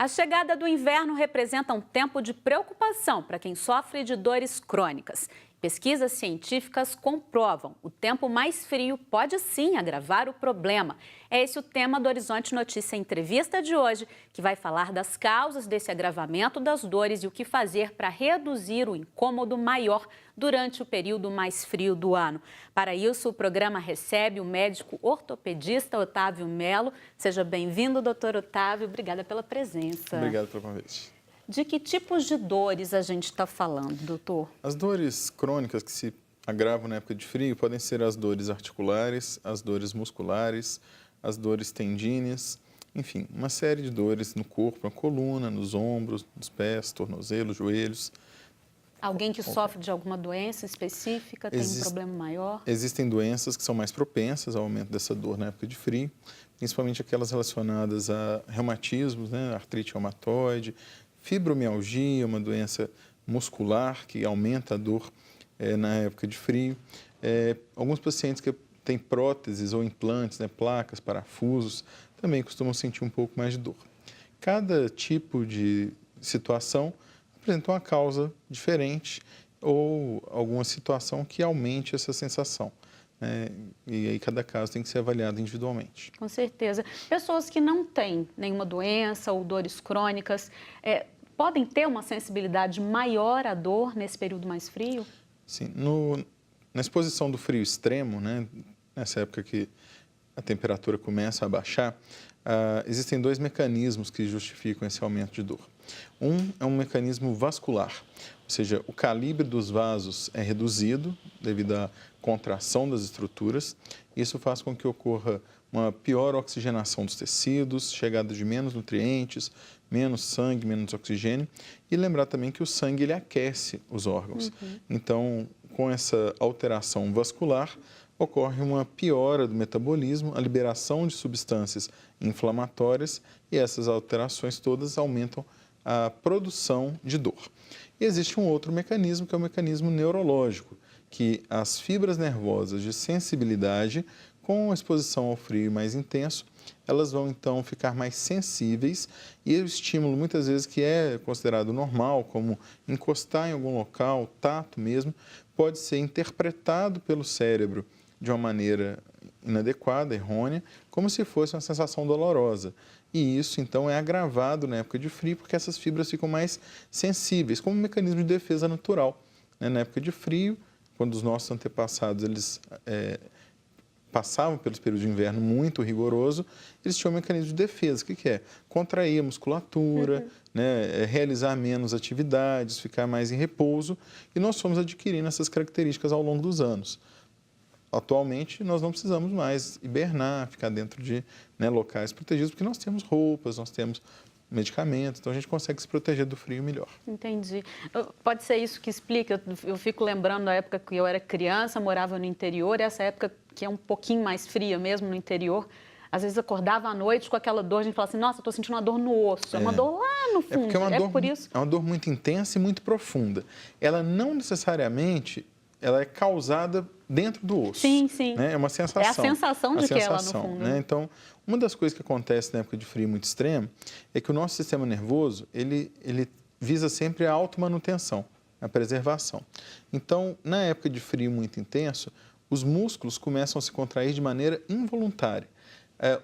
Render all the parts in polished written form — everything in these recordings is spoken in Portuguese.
A chegada do inverno representa um tempo de preocupação para quem sofre de dores crônicas. Pesquisas científicas comprovam o tempo mais frio pode sim agravar o problema. É esse o tema do Horizonte Notícia Entrevista de hoje, que vai falar das causas desse agravamento das dores e o que fazer para reduzir o incômodo maior durante o período mais frio do ano. Para isso, o programa recebe o médico ortopedista Otávio Melo. Seja bem-vindo, doutor Otávio. Obrigada pela presença. Obrigado pelo convite. De que tipos de dores a gente está falando, doutor? As dores crônicas que se agravam na época de frio podem ser as dores articulares, as dores musculares, as dores tendíneas, enfim, uma série de dores no corpo, na coluna, nos ombros, nos pés, tornozelos, joelhos. Alguém que sofre de alguma doença específica tem um problema maior? Existem doenças que são mais propensas ao aumento dessa dor na época de frio, principalmente aquelas relacionadas a reumatismos, né, artrite reumatoide, fibromialgia, uma doença muscular que aumenta a dor na época de frio. Alguns pacientes que têm próteses ou implantes, né, placas, parafusos, também costumam sentir um pouco mais de dor. Cada tipo de situação apresenta uma causa diferente ou alguma situação que aumente essa sensação. E aí cada caso tem que ser avaliado individualmente. Com certeza. Pessoas que não têm nenhuma doença ou dores crônicas, podem ter uma sensibilidade maior à dor nesse período mais frio? Sim. Na exposição do frio extremo, né, nessa época que a temperatura começa a baixar, existem dois mecanismos que justificam esse aumento de dor. Um é um mecanismo vascular, ou seja, o calibre dos vasos é reduzido devido à contração das estruturas. Isso faz com que ocorra uma pior oxigenação dos tecidos, chegada de menos nutrientes, menos sangue, menos oxigênio. E lembrar também que o sangue ele aquece os órgãos. Então, com essa alteração vascular, ocorre uma piora do metabolismo, a liberação de substâncias inflamatórias e essas alterações todas aumentam a produção de dor. E existe um outro mecanismo, que é o mecanismo neurológico, que as fibras nervosas de sensibilidade, com a exposição ao frio mais intenso, elas vão então ficar mais sensíveis e o estímulo, muitas vezes, que é considerado normal, como encostar em algum local, tato mesmo, pode ser interpretado pelo cérebro de uma maneira inadequada, errônea, como se fosse uma sensação dolorosa. E isso, então, é agravado na época de frio, porque essas fibras ficam mais sensíveis, como um mecanismo de defesa natural. Na época de frio, quando os nossos antepassados eles passavam pelos períodos de inverno muito rigoroso, eles tinham um mecanismo de defesa. O que é? Contrair a musculatura, realizar menos atividades, ficar mais em repouso. E nós fomos adquirindo essas características ao longo dos anos. Atualmente, nós não precisamos mais hibernar, ficar dentro de locais protegidos, porque nós temos roupas, nós temos medicamentos, então a gente consegue se proteger do frio melhor. Entendi. Pode ser isso que explica, eu fico lembrando da época que eu era criança, morava no interior, e essa época que é um pouquinho mais fria mesmo no interior, às vezes acordava à noite com aquela dor, a gente fala assim, nossa, estou sentindo uma dor no osso, é uma dor lá no fundo, por isso? É uma dor muito intensa e muito profunda. Ela não necessariamente ela é causada dentro do osso. Sim, sim. É uma sensação. É a sensação de que é lá no fundo. Então, uma das coisas que acontece na época de frio muito extremo é que o nosso sistema nervoso, ele visa sempre a automanutenção, a preservação. Então, na época de frio muito intenso, os músculos começam a se contrair de maneira involuntária.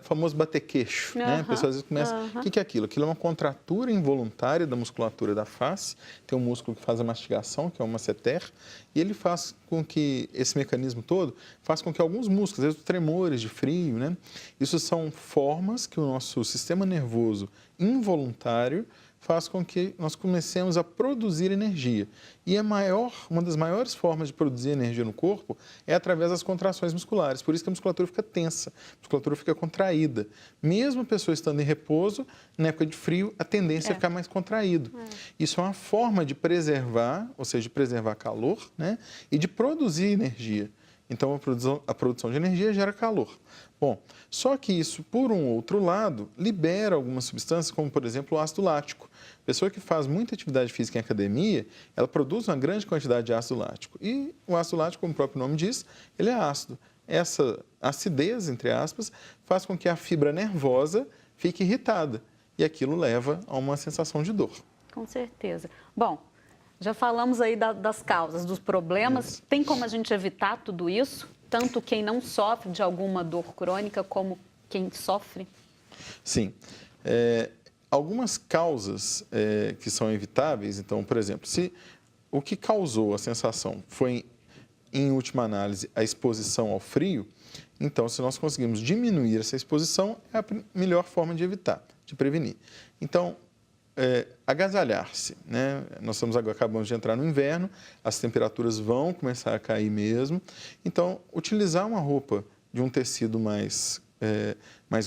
O famoso bater queixo, né? A pessoa às vezes começa... O que é aquilo? Aquilo é uma contratura involuntária da musculatura da face. Tem um músculo que faz a mastigação, que é o masseter, e ele faz com que, esse mecanismo todo, faz com que alguns músculos, às vezes tremores de frio, né? Isso são formas que o nosso sistema nervoso involuntário faz com que nós comecemos a produzir energia. E uma das maiores formas de produzir energia no corpo é através das contrações musculares. Por isso que a musculatura fica tensa, a musculatura fica contraída. Mesmo a pessoa estando em repouso, na época de frio, a tendência é ficar mais contraído. Isso é uma forma de preservar, ou seja, de preservar calor, né? E de produzir energia. Então, a produção de energia gera calor. Bom, só que isso, por um outro lado, libera algumas substâncias, como, por exemplo, o ácido lático. A pessoa que faz muita atividade física em academia, ela produz uma grande quantidade de ácido lático. E o ácido lático, como o próprio nome diz, ele é ácido. Essa acidez, entre aspas, faz com que a fibra nervosa fique irritada. e aquilo leva a uma sensação de dor. Com certeza. Bom, já falamos aí das causas, dos problemas. Isso. Tem como a gente evitar tudo isso? Tanto quem não sofre de alguma dor crônica como quem sofre? Sim. Algumas causas que são evitáveis, então, por exemplo, se o que causou a sensação foi, em última análise, a exposição ao frio, então, se nós conseguimos diminuir essa exposição, é a melhor forma de evitar, de prevenir. Então, agasalhar-se, né? Nós acabamos de entrar no inverno, as temperaturas vão começar a cair mesmo, então, utilizar uma roupa de um tecido mais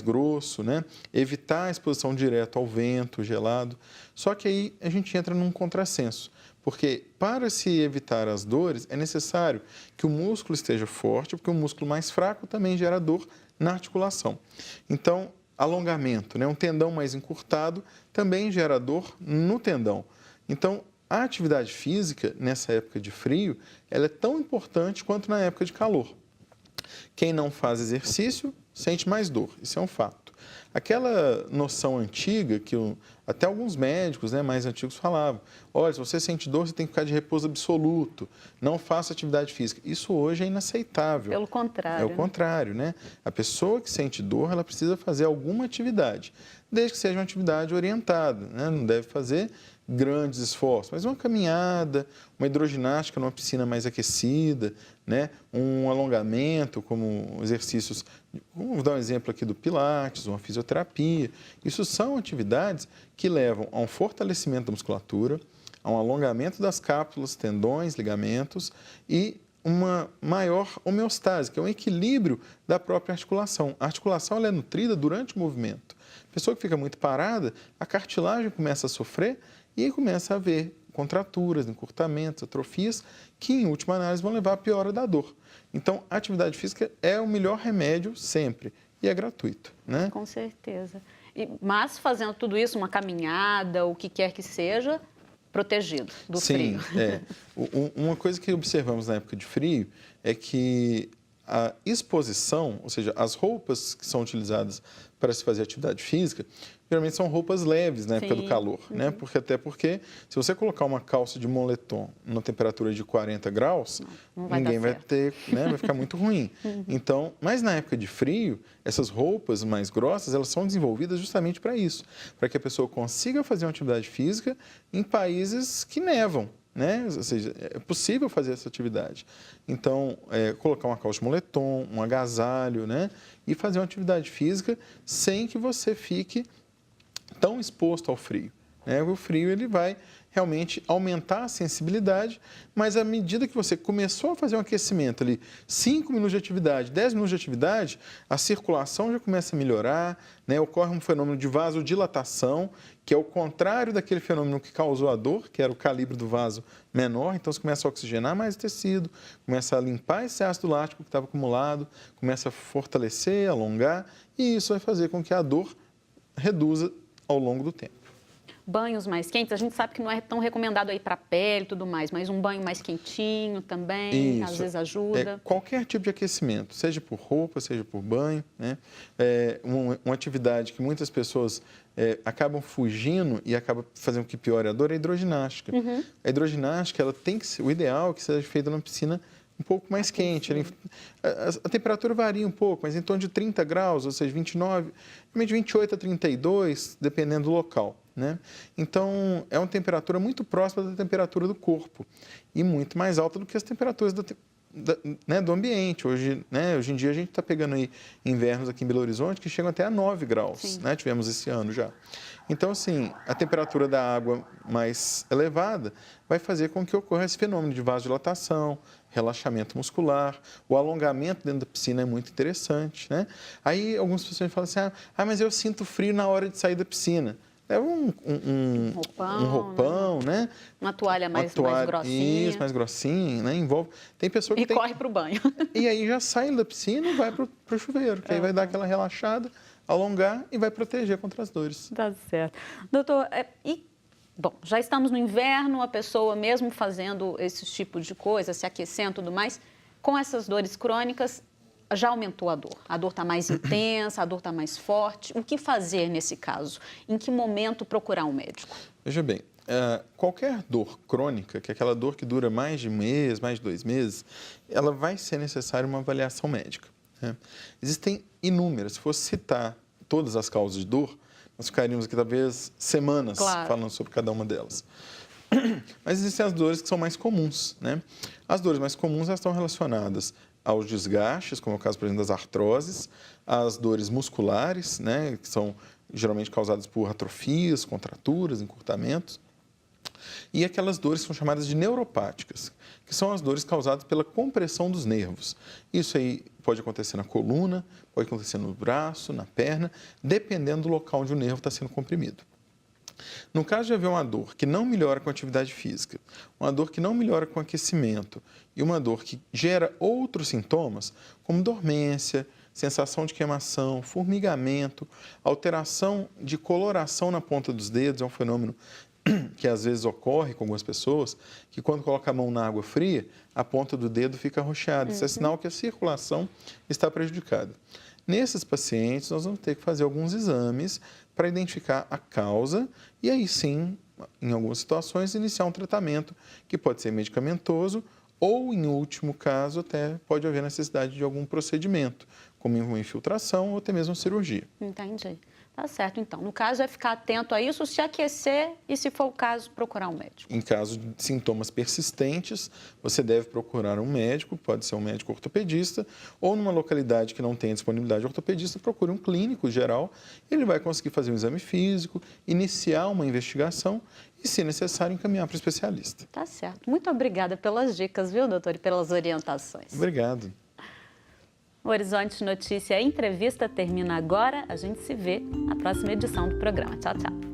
grosso, né? Evitar a exposição direta ao vento gelado. Só que aí a gente entra num contrassenso, porque para se evitar as dores é necessário que o músculo esteja forte, porque o músculo mais fraco também gera dor na articulação. Então, alongamento, né? Um tendão mais encurtado também gera dor no tendão. Então, a atividade física nessa época de frio, ela é tão importante quanto na época de calor. Quem não faz exercício sente mais dor, isso é um fato. Aquela noção antiga que até alguns médicos, né, mais antigos falavam, olha, se você sente dor, você tem que ficar de repouso absoluto, não faça atividade física. Isso hoje é inaceitável. Pelo contrário. É o contrário, né? A pessoa que sente dor, ela precisa fazer alguma atividade, desde que seja uma atividade orientada, né? Não deve fazer grandes esforços, mas uma caminhada, uma hidroginástica numa piscina mais aquecida, né? Um alongamento, como exercícios, vamos dar um exemplo aqui do Pilates, uma fisioterapia. Isso são atividades que levam a um fortalecimento da musculatura, a um alongamento das cápsulas, tendões, ligamentos e uma maior homeostase, que é um equilíbrio da própria articulação. A articulação ela é nutrida durante o movimento. A pessoa que fica muito parada, a cartilagem começa a sofrer e aí começa a haver contraturas, encurtamentos, atrofias, que em última análise vão levar à piora da dor. Então, a atividade física é o melhor remédio sempre e é gratuito, né? Com certeza. Mas fazendo tudo isso, uma caminhada, o que quer que seja, protegido do frio. Sim, uma coisa que observamos na época de frio é que a exposição, ou seja, as roupas que são utilizadas para se fazer atividade física, geralmente são roupas leves na época do calor, né? Até porque se você colocar uma calça de moletom numa temperatura de 40 graus, ninguém vai ter, né? Vai ficar muito ruim. Então, mas na época de frio, essas roupas mais grossas, elas são desenvolvidas justamente para isso, para que a pessoa consiga fazer uma atividade física em países que nevam, né? Ou seja, é possível fazer essa atividade. Então, colocar uma calça de moletom, um agasalho, né? E fazer uma atividade física sem que você fique tão exposto ao frio, né? O frio ele vai realmente aumentar a sensibilidade, mas à medida que você começou a fazer um aquecimento ali, 5 minutos de atividade, 10 minutos de atividade, a circulação já começa a melhorar, né? Ocorre um fenômeno de vasodilatação, que é o contrário daquele fenômeno que causou a dor, que era o calibre do vaso menor, então você começa a oxigenar mais o tecido, começa a limpar esse ácido lático que estava acumulado, começa a fortalecer, alongar, e isso vai fazer com que a dor reduza ao longo do tempo. Banhos mais quentes, a gente sabe que não é tão recomendado aí para a pele e tudo mais, mas um banho mais quentinho também, às vezes ajuda. Qualquer tipo de aquecimento, seja por roupa, seja por banho, né? Uma atividade que muitas pessoas acabam fugindo e acaba fazendo que piore a dor é a hidroginástica. A hidroginástica, ela tem que ser, o ideal é que seja feita numa piscina um pouco mais quente. A temperatura varia um pouco, mas em torno de 30 graus, ou seja, 29, de 28 a 32, dependendo do local, né? Então, é uma temperatura muito próxima da temperatura do corpo e muito mais alta do que as temperaturas do ambiente. Hoje em dia, a gente está pegando aí invernos aqui em Belo Horizonte que chegam até a 9 graus, né? Tivemos esse ano já. Então, assim, a temperatura da água mais elevada vai fazer com que ocorra esse fenômeno de vasodilatação, relaxamento muscular, o alongamento dentro da piscina é muito interessante, né? Aí, algumas pessoas falam assim, mas eu sinto frio na hora de sair da piscina. Leva um roupão, né? Uma toalha mais grossinha. Isso, mais grossinha, né? Envolve. Tem pessoa que corre para o banho. E aí já sai da piscina e vai para o chuveiro, que aí vai dar aquela relaxada, alongar e vai proteger contra as dores. Tá certo. Doutor, bom, já estamos no inverno, a pessoa mesmo fazendo esse tipo de coisa, se aquecendo e tudo mais, com essas dores crônicas, já aumentou a dor está mais intensa, a dor está mais forte. O que fazer nesse caso? Em que momento procurar um médico? Veja bem, qualquer dor crônica, que é aquela dor que dura mais de um mês, mais de 2 meses, ela vai ser necessária uma avaliação médica, né? Existem inúmeras. Se fosse citar todas as causas de dor, nós ficaríamos aqui talvez semanas falando sobre cada uma delas. Mas existem as dores que são mais comuns, né? As dores mais comuns elas estão relacionadas aos desgastes, como é o caso, por exemplo, das artroses, as dores musculares, né, que são geralmente causadas por atrofias, contraturas, encurtamentos, e aquelas dores que são chamadas de neuropáticas, que são as dores causadas pela compressão dos nervos. Isso aí pode acontecer na coluna, pode acontecer no braço, na perna, dependendo do local onde o nervo está sendo comprimido. No caso de haver uma dor que não melhora com a atividade física, uma dor que não melhora com aquecimento e uma dor que gera outros sintomas, como dormência, sensação de queimação, formigamento, alteração de coloração na ponta dos dedos, é um fenômeno que às vezes ocorre com algumas pessoas, que quando coloca a mão na água fria, a ponta do dedo fica arroxeada. Isso é sinal que a circulação está prejudicada. Nesses pacientes, nós vamos ter que fazer alguns exames para identificar a causa e aí sim, em algumas situações, iniciar um tratamento que pode ser medicamentoso ou, em último caso, até pode haver necessidade de algum procedimento, como uma infiltração ou até mesmo cirurgia. Entendi. Tá certo, então. No caso, é ficar atento a isso, se aquecer e, se for o caso, procurar um médico. Em caso de sintomas persistentes, você deve procurar um médico, pode ser um médico ortopedista, ou numa localidade que não tenha disponibilidade de ortopedista, procure um clínico geral. Ele vai conseguir fazer um exame físico, iniciar uma investigação e, se necessário, encaminhar para o especialista. Tá certo. Muito obrigada pelas dicas, viu, doutor, e pelas orientações. Obrigado. O Horizonte Notícia Entrevista termina agora. A gente se vê na próxima edição do programa. Tchau, tchau.